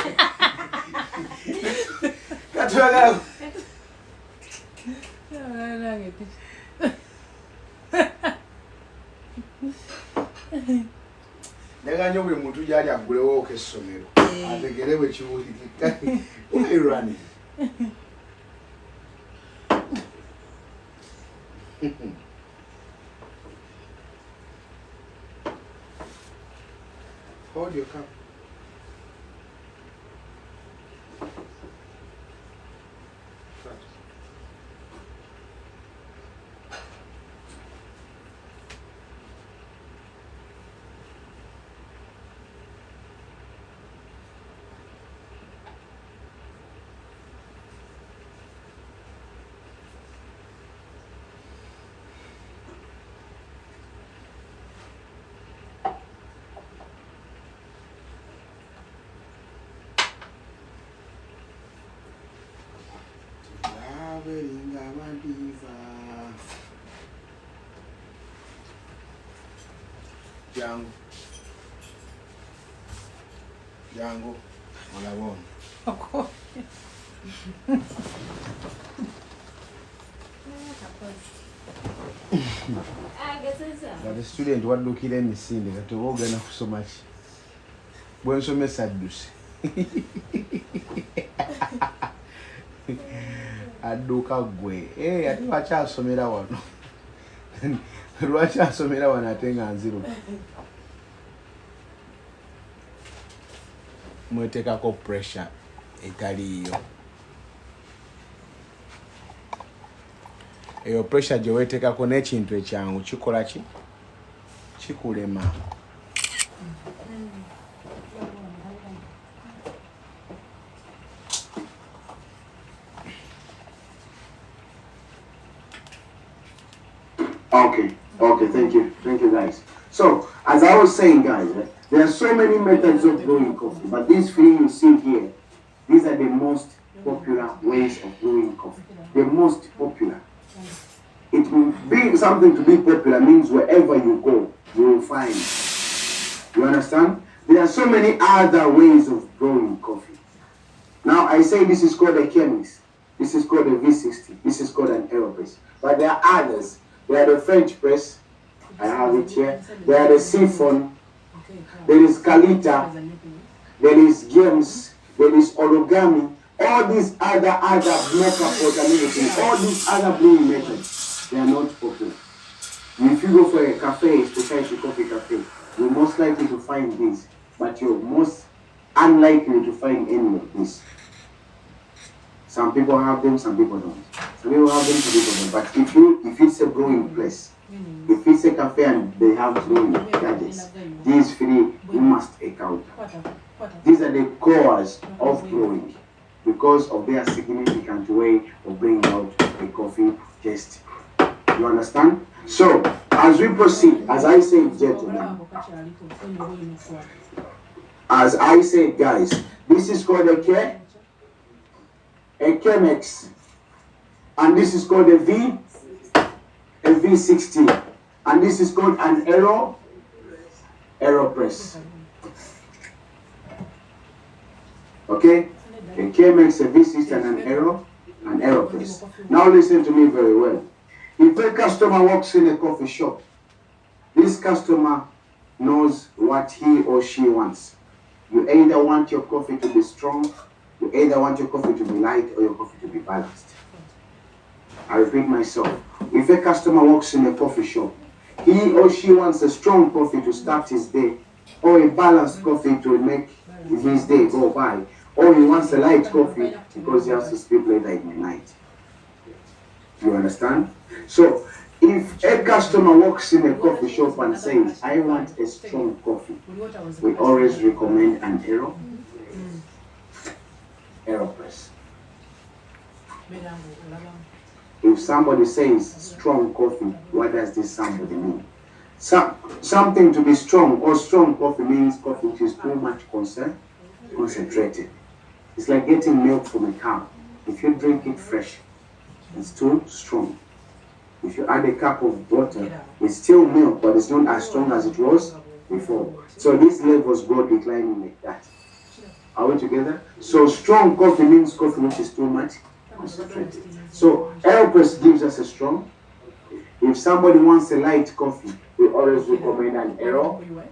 Katulagawo. Neganya buli muntu gyali aggulewo ok'essomero ategere bwe kiwulikika. Why you running? Hold your cup. Jango, olabona. But the student waddukira emisinde kati oba ogenda kusoma ki? Bwe nsomesa adduse. Adduka gwe. Ate lwaki asomera wano? Lwaki asomera wano ate nga nziruka? Mwetekako pressure etaliiyo. Eyo pressure gye weetekako n'ekintu ekyangu kikola ki? Kikulema. Okay, thank you guys. So, as I was saying guys, there are so many methods of brewing coffee, but these three you see here, these are the most popular ways of brewing coffee. The most popular. It will be something to be popular means wherever you go, you will find. You understand? There are so many other ways of brewing coffee. Now I say this is called a chemist. This is called a V60. This is called an aeropress. But there are others. There are the French press. I have it here. There are the siphon. There is Kalita. There is Games. There is origami. All these other mocha pot and everything. All these other brewing methods, they are not popular. If you go for a cafe, especially coffee cafe, you're most likely to find this, but you're most unlikely to find any of this. Some people have them, some people don't. Some people have them, some people don't. But if it's a brewing place, if it's a cafe and they have brewing gadgets, these three you must encounter. These are the cores of brewing because of their significant way of bringing out a coffee taste. You understand? So, as we proceed, as I said, gentlemen, as I said, guys, this is called a Chemex, and this is called a V60, and this is called an aeropress. Okay? A Chemex, a V60, and an aeropress. Now listen to me very well. If a customer walks in a coffee shop, this customer knows what he or she wants. You either want your coffee to be strong, you either want your coffee to be light, or your coffee to be balanced. I repeat myself. If a customer walks in a coffee shop, he or she wants a strong coffee to start his day, or a balanced coffee to make his day go by, or he wants a light coffee because he has to sleep later in the night. You understand? So, if a customer walks in a coffee shop and says, I want a strong coffee, we always recommend an aeropress. If somebody says strong coffee, what does this somebody mean? Something to be strong or strong coffee means coffee which is too much concentrated. It's like getting milk from a cow. If you drink it fresh, it's too strong. If you add a cup of water, it's still milk, but it's not as strong as it was before. So these levels go declining like that. Are we together? So strong coffee means coffee which is too much concentrated. So AeroPress gives us a strong. If somebody wants a light coffee, we always recommend an AeroPress.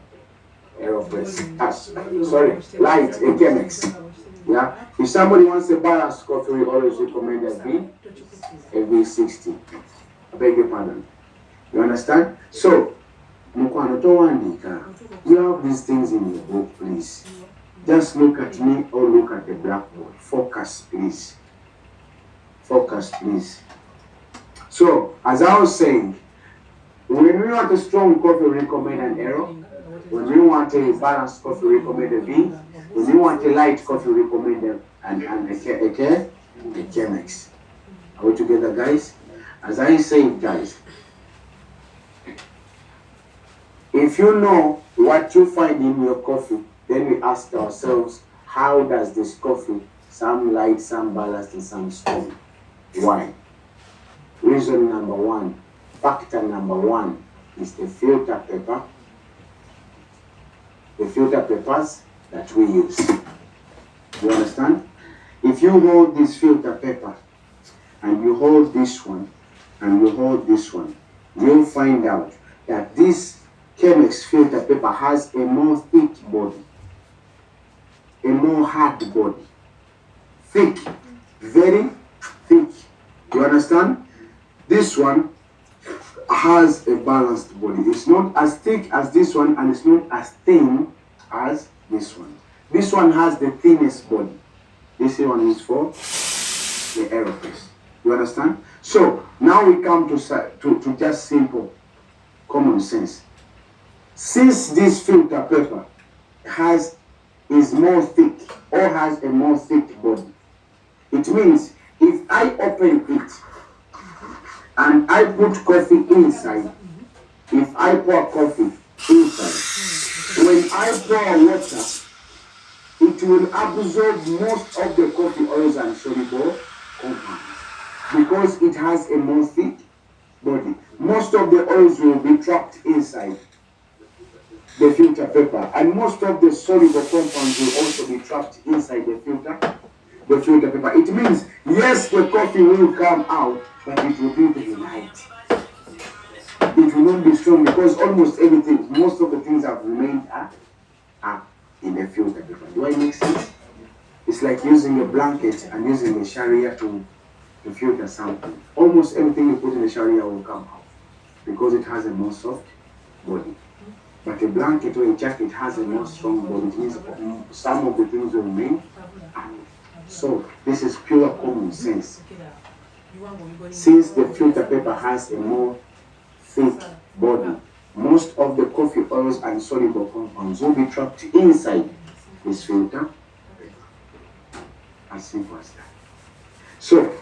Light, a Chemex. Yeah. If somebody wants a balanced coffee, we always recommend a V60. I beg your pardon. You understand? So, you have these things in your book, please. Just look at me or look at the blackboard. Focus, please. Focus, please. So, as I was saying, when we want a strong coffee, we recommend an Aero. When we want a balanced coffee, we recommend a V. When we want a light coffee, we recommend a Chemex. Are we together, guys? As I say, guys, if you know what you find in your coffee, then we ask ourselves, how does this coffee, some light, some balanced, and some strong? Why? Reason number one, factor number one is the filter paper. The filter papers that we use. You understand? If you hold this filter paper and you hold this one and you hold this one, you'll find out that this Chemex filter paper has a more thick body, a more hard body. Thick, very thick. You understand? This one has a balanced body. It's not as thick as this one and it's not as thin as this one. This one has the thinnest body. This one is for the AeroPress. You understand? So now we come to just simple common sense. Since this filter paper is more thick or has a more thick body, it means if I open it and I put coffee inside, if I pour coffee inside, when I pour water, it will absorb most of the coffee oils and soluble compounds because it has a more thick body. Most of the oils will be trapped inside the filter paper, and most of the soluble compounds will also be trapped inside the filter paper. It means, yes, the coffee will come out, but it will be very light. It will not be strong because almost everything, most of the things have remained up in the filter paper. Do I make sense? It's like using a blanket and using a Sharia to filter something. Almost everything you put in the Sharia will come out because it has a more soft body. But a blanket or a jacket has a more strong body. It means some of the things will remain up. So this is pure common sense. Since the filter paper has a more thick body, most of the coffee oils and soluble compounds will be trapped inside this filter paper. As simple as that. So,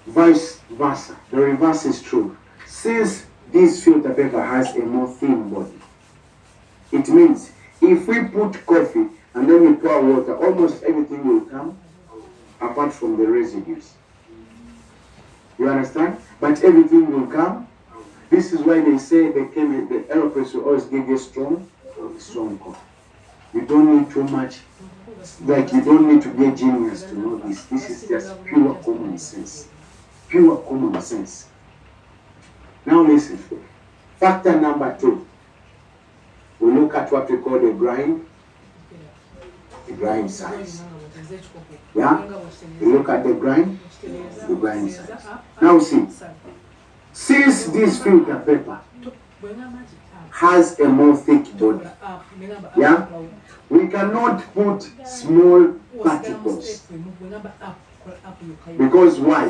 vice versa. The reverse is true. Since this filter paper has a more thin body, it means if we put coffee and then we pour water, almost everything will come apart from the residues. You understand? But everything will come. This is why they say the AeroPress will always give you strong coffee. You don't need too much. Like, you don't need to be a genius to know this. This is just pure common sense. Pure common sense. Now listen. Factor number 2. We look at what we call the grind size. Yeah? We look at the grind size. Now see. Since this filter paper has a more thick body, yeah, we cannot put small particles. Because why?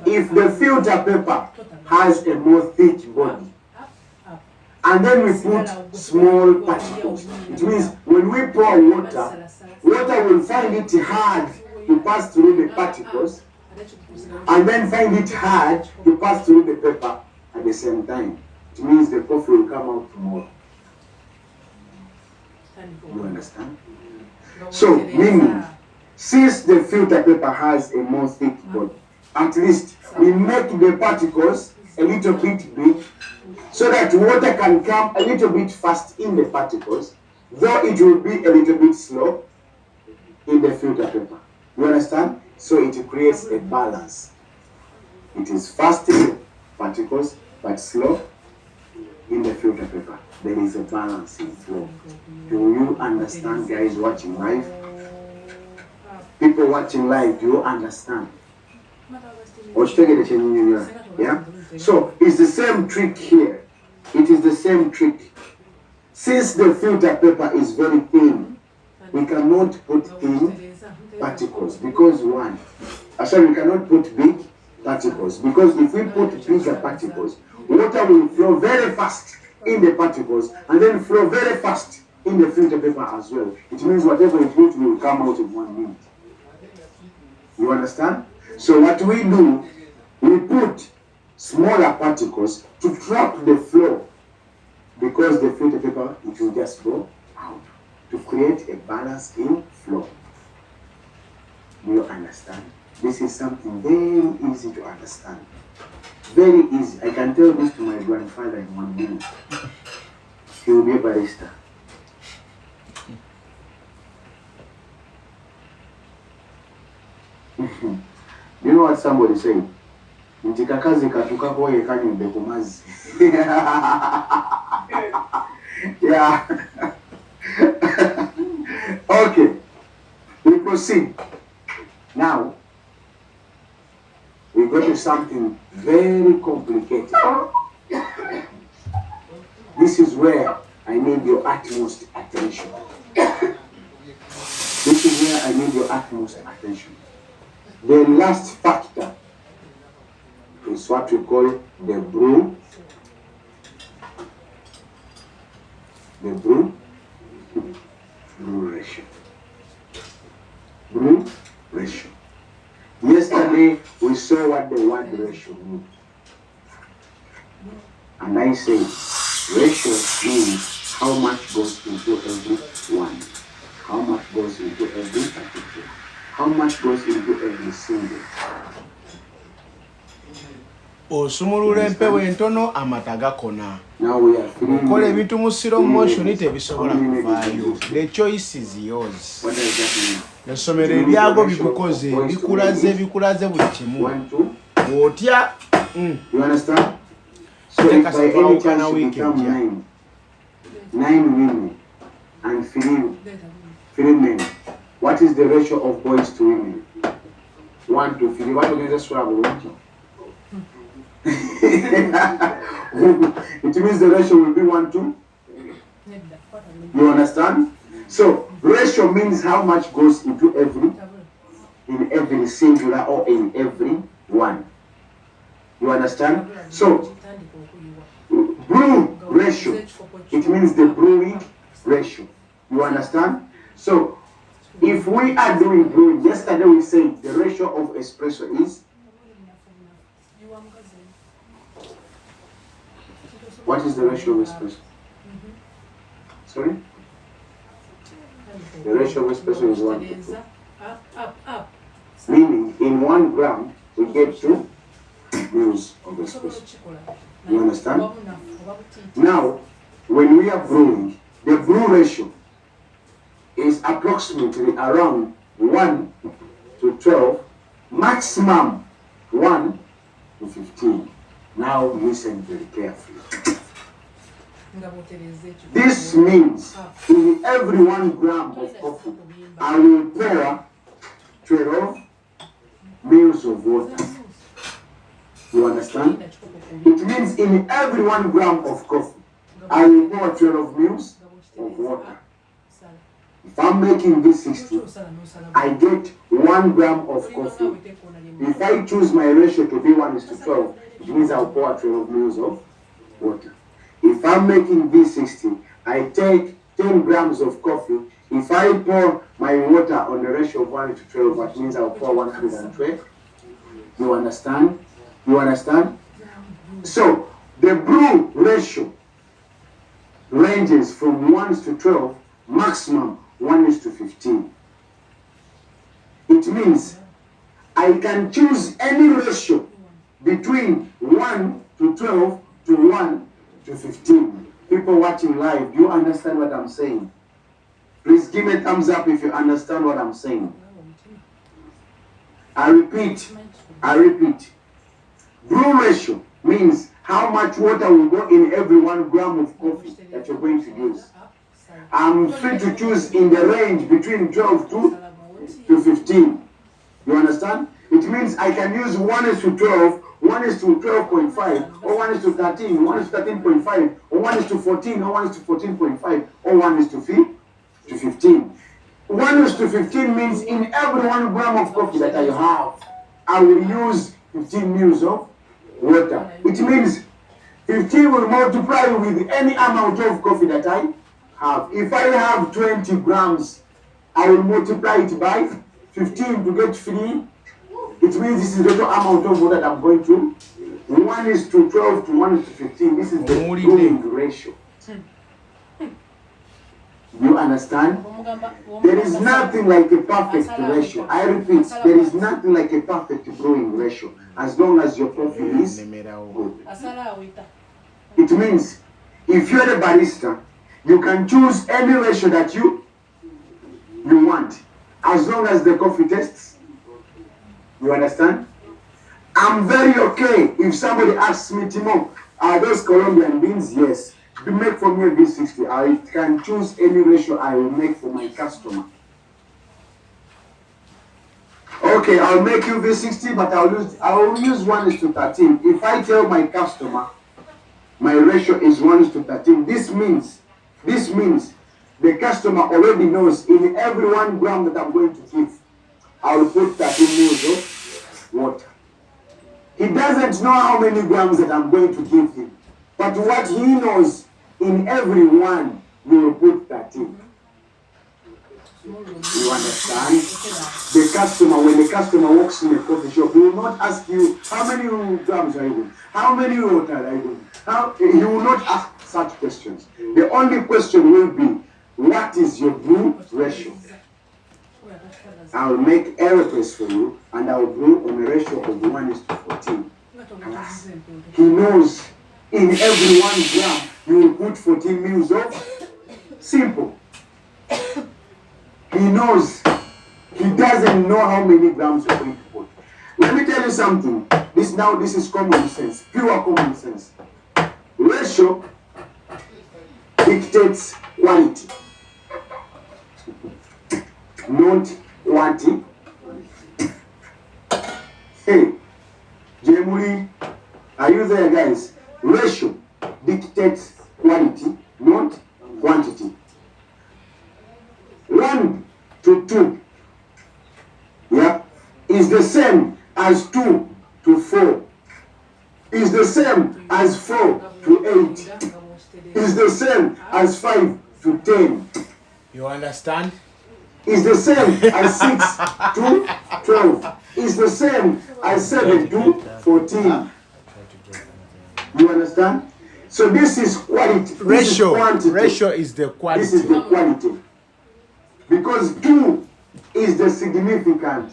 If the filter paper has a more thick body, and then we put small particles, it means when we pour water will find it hard to pass through the particles, and then find it hard to pass through the paper at the same time. It means the coffee will come out tomorrow. You understand? So, meaning, since the filter paper has a more thick body, at least we make the particles a little bit big so that water can come a little bit fast in the particles, though it will be a little bit slow in the filter paper. You understand? So it creates a balance. It is fast in the particles, but slow in the filter paper. There is a balance in flow. Do you understand, guys watching live? People watching live, do you understand? Yeah? So it's the same trick here. It is the same trick. Since the filter paper is very thin, we cannot put thin particles because one. Actually, we cannot put big particles because if we put bigger particles, water will flow very fast in the particles and then flow very fast in the filter paper as well. It means whatever you put will come out in 1 minute. You understand? So what we do, we put smaller particles to trap the flow because the filter paper, it will just go out to create a balance in flow. Do you understand? This is something very easy to understand. Very easy. I can tell this to my grandfather in 1 minute. He will be a barista. You know what somebody said? Ntikakazi katukako yekani mbekumazi. Yeah. Okay. We proceed. Now, we go to something very complicated. This is where I need your utmost attention. This is where I need your utmost attention. The last factor is what we call the brew ratio. Brew ratio. Yesterday we saw what the word ratio means. And I say ratio means how much goes into every one. How much goes into every particular. How much goes into every single. Osumulula empewo entono amataga kona. Now we are feeling. Kole ebintu mu slow motion tebisobola kuvaayo. The choice is yours. What does that mean? Esomero ebyago bikukoze bikulaze buli kimu. Otya. You understand? So if by any chance you become 9 women and 3 men, what is the ratio of boys to women? 1 to 3. What is the struggle? It means the ratio will be 1 to. You understand? So ratio means how much goes into every singular or in every one. You understand? So brew ratio, it means the brewing ratio. You understand? So if we are doing brewing, yesterday we said the ratio of espresso is. What is the ratio of espresso? Sorry? The ratio of espresso is 1 to 2. Meaning, in 1 gram, we get 2 mils of espresso. You understand? Now, when we are brewing, the brew ratio is approximately around 1 to 12, maximum 1 to 15. Now listen very carefully. This means in every 1 gram of coffee, I will pour 12 mils of water. You understand? It means in every 1 gram of coffee, I will pour 12 mils of water. If I'm making this 60, I get 1 gram of coffee. If I choose my ratio to be 1:12, it means I'll pour 12 mils of water. If I'm making this 60, I take 10 grams of coffee. If I pour my water on the ratio of 1:12, that means I'll pour 120 You understand? You understand? So, the brew ratio ranges from 1:12, maximum 1:15. It means I can choose any ratio between 1:12 to 1:15. People watching live, do you understand what I'm saying? Please give me a thumbs up if you understand what I'm saying. I repeat. Brew ratio means how much water will go in every 1 gram of coffee that you're going to use. I'm free to choose in the range between 12 to 15. You understand? It means I can use 1:12, 1:12.5, or 1:13, 1:13.5, or 1:14, or 1:14.5, or 1:15. 1:15 means in every 1 gram of coffee that I have, I will use 15 mils of water. It means 15 will multiply with any amount of coffee that I have. If I have 20 grams, I will multiply it by 15 to get 3. It means this is the total amount of water that I'm going to. 1:12 to 1:15. This is the brewing ratio. You understand? There is nothing like a perfect ratio. I repeat, there is nothing like a perfect brewing ratio as long as your coffee is good. It means if you're a barista, you can choose any ratio that you want as long as the coffee tastes. You understand? I'm very okay if somebody asks me, Timo, are those Colombian beans? Yes. You make for me a V60. I can choose any ratio I will make for my customer. Okay, I'll make you V60, but I will use 1:13. If I tell my customer my ratio is 1:13, this means the customer already knows in every 1 gram that I'm going to give, I will put 13 mils of water. He doesn't know how many grams that I'm going to give him. But what he knows, in every 1, we will put 13. You understand? The customer, when the customer walks in a coffee shop, he will not ask you, how many grams are you doing? How many water are you doing? He will not ask such questions. The only question will be, what is your brew ratio? I will make a request for you, and I will brew on a ratio of 1:14. He knows in every 1 gram, you will put 14 mils of. Simple. He knows. He doesn't know how many grams you're going to put. Let me tell you something. This is common sense, pure common sense. Ratio dictates quality, not quantity. Hey, Jemuli, are you there, guys? Ratio dictates quality, not quantity. 1 to 2, yeah, is the same as 2 to 4. Is the same as 4 to 8. Is the same as 5 to 10. You understand? Is the same as 6 to 12. Is the same as 7 to 14. You understand? So this is quality. Ratio. This is Ratio is the quality. This is the quality. Because 2 is the significant.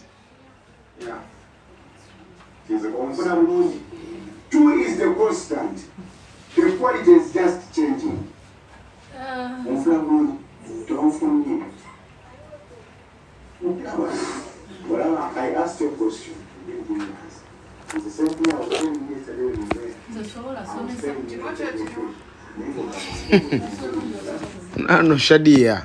Yeah. 2 is the constant. The quality is just changing. Well, I asked you a question. It's the same thing I was saying yesterday. No, Shadia.